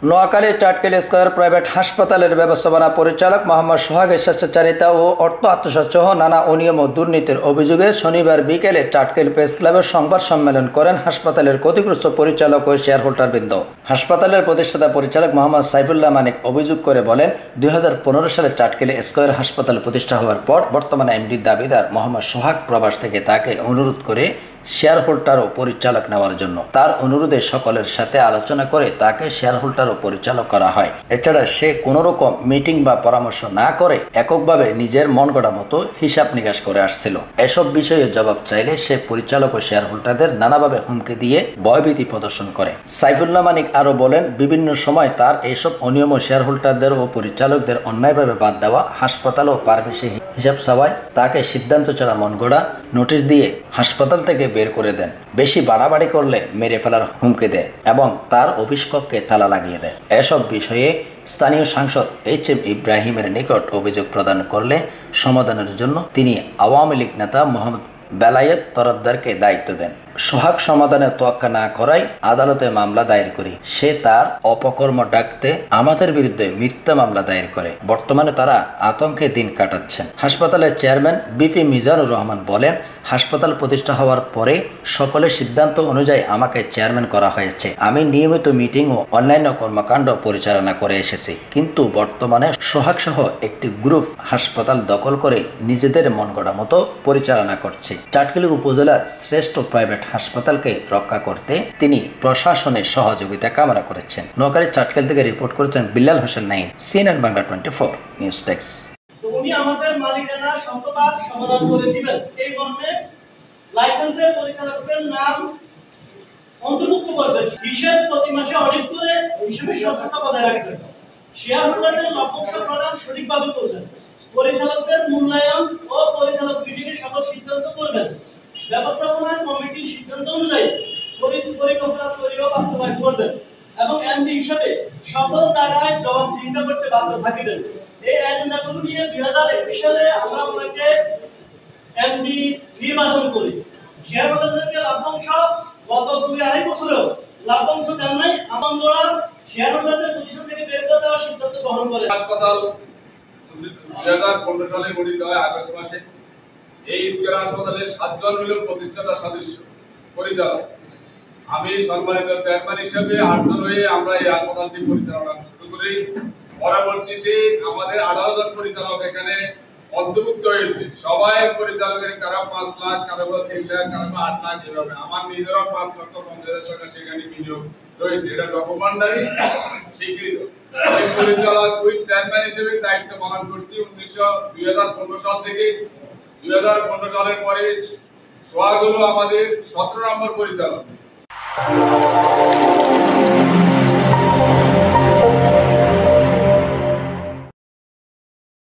Noakhali চাটকেল square private হাসপাতালের ব্যবস্থাপনা পরিচালক মোহাম্মদ সোহাগের স্বেচ্ছাচারিতা ও অর্থ আত্মসাৎ সহ নানা অনিয়ম ও দুর্নীতির অভিযোগে শনিবার বিকেলে চাটকেল প্রেস ক্লাবের সংবাদ সম্মেলন করেন হাসপাতালের ক্ষতিগ্রস্ত পরিচালক ও শেয়ার হোল্ডারবৃন্দ। হাসপাতালের প্রতিষ্ঠাতা পরিচালক মোহাম্মদ সাইফুল্লাহ মানিক অভিযোগ করে বলেন, 2015 সালে চাটকেলে স্কয়ার হাসপাতাল প্রতিষ্ঠা হওয়ার পর বর্তমানে এমডি দাবিদার মোহাম্মদ সোহাগ প্রবাস থেকে তাকে অনুরোধ করে শেয়ার হোল্ডার ও পরিচালক নেওয়ার জন্য। তার অনুরোধে সকলের সাথে আলোচনা করে তাকে শেয়ার হোল্ডার ও পরিচালক করা হয়। এছাড়া সে কোনো রকম মিটিং বা পরামর্শ না করে এককভাবে নিজের মন গড়া মতো হিসাব নিকাশ করে আসছিল। এসব বিষয়ে জবাব চাইলে সে পরিচালক ও শেয়ার হোল্ডারদের নানাভাবে হুমকি দিয়ে ভয়ভীতি প্রদর্শন করে। সাইফুল্লাহ মানিক আরো বলেন, বিভিন্ন সময় তার এইসব অনিয়ম শেয়ার হোল্ডারদের ও পরিচালকদের অন্যায়ভাবে বাদ দেওয়া, হাসপাতাল ও পারমিশন হিসাব চাওয়ায় তাকে সিদ্ধান্ত ছাড়া মন গড়া নোটিশ দিয়ে হাসপাতাল থেকে বের করে দেন। বেশি বাড়াবাড়ি করলে মেরে ফেলার হুমকি দেয় এবং তার অফিস কক্ষে তালা লাগিয়ে দেয়। এসব বিষয়ে স্থানীয় সাংসদ HM ইব্রাহিমের নিকট অভিযোগ প্রদান করলে সমাধানের জন্য তিনি আওয়ামী লীগ নেতা মোহাম্মদ বেলায়েত তরফদারকে দায়িত্ব দেন। সোহাগ সমাধানে তোয়াক্কা না করায় আদালতে মামলা দায়ের করি। সে তার অপকর্ম ডাকতে আমাদের বিরুদ্ধে মিথ্যা মামলা দায়ের করে। বর্তমানে তারা আতঙ্কে দিন কাটাচ্ছেন। হাসপাতালের চেয়ারম্যান BP মিজানুর রহমান বলেন, হাসপাতাল প্রতিষ্ঠা হওয়ার পরে সকলের সিদ্ধান্ত অনুযায়ী আমাকে চেয়ারম্যান করা হয়েছে। আমি নিয়মিত মিটিং ও অন্যান্য কর্মকাণ্ড পরিচালনা করে এসেছি, কিন্তু বর্তমানে সোহাগ সহ একটি গ্রুপ হাসপাতাল দখল করে নিজেদের মন গড়া মতো পরিচালনা করছে। চাটখিল উপজেলার শ্রেষ্ঠ প্রাইভেট হাসপাতালকে রক্ষা করতে তিনি প্রশাসনের সহযোগিতা কামনা করেছেন। নোয়াখালী চাটখিল থেকে রিপোর্ট করেছেন Billal Hossain Naim, CNN Bangla 24 news desk. উনি আমাদের মালিকানা শতভাগ সমাধান করে দিবেন। এই মর্মে লাইসেন্সের পরিচালকের নাম অন্তর্ভুক্ত করবেন। হিসাব প্রতি মাসে অডিট করে হিসাবের স্বচ্ছতা বজায় রাখবেন। শেয়ার হোল্ডারদের লভ্যাংশ প্রদান সঠিকভাবে করবেন। পরিচালকদের মূল্যায়ন ও পরিচালক মিটিংয়ে সকল সিদ্ধান্ত করবেন। ব্যবস্থাপনা কমিটির সিদ্ধান্ত অনুযায়ী পরিকল্পনা তৈরি ও বাস্তবায়ন করবেন এবং এমডি হিসেবে সকল জায়গায় জবাবদিহিতা করতে বাধ্য থাকবেন। এই এজেন্ডাগুলো নিয়ে 2021 সালে আমরা ওনাকে এমডি নির্বাচন করি। শেয়ার হোল্ডারদেরকে লভ্যাংশ গত 2-2.5 বছরেও লভ্যাংশ দেন নাই। আমরা শেয়ার হোল্ডারদের পজিশন থেকে বের করে দেওয়ার সিদ্ধান্ত গ্রহণ করে। হাসপাতাল 2015 সালে গঠিত হয় আগস্ট মাসে। এই স্কয়ার হাসপাতালের 7 জন মিলে প্রতিষ্ঠাতা সদস্য পরিচালক। আমি সম্মানিত চেয়ারম্যান হিসেবে 8 জন হয়ে আমরা এই হাসপাতালটি পরিচালনা শুরু করি। পরবর্তীতে আমাদের 18 জন পরিচালক এখানে অন্তর্ভুক্ত হয়েছে। সবাই পরিচালকের কারো 5 লাখ, কারো 3 লাখ, কারো 8 লাখ এভাবে। আমার নিজেরও 5,50,000 টাকা সেখানে বিনিয়োগ রয়েছে। এটা ডকুমেন্টারি স্বীকৃত। আমি পরিচালক ওই চেয়ারম্যান হিসেবে দায়িত্ব পালন করছি 2015 সাল থেকে। 2015 সালের পরে সোহাগ হলো আমাদের 17 নম্বর পরিচালক।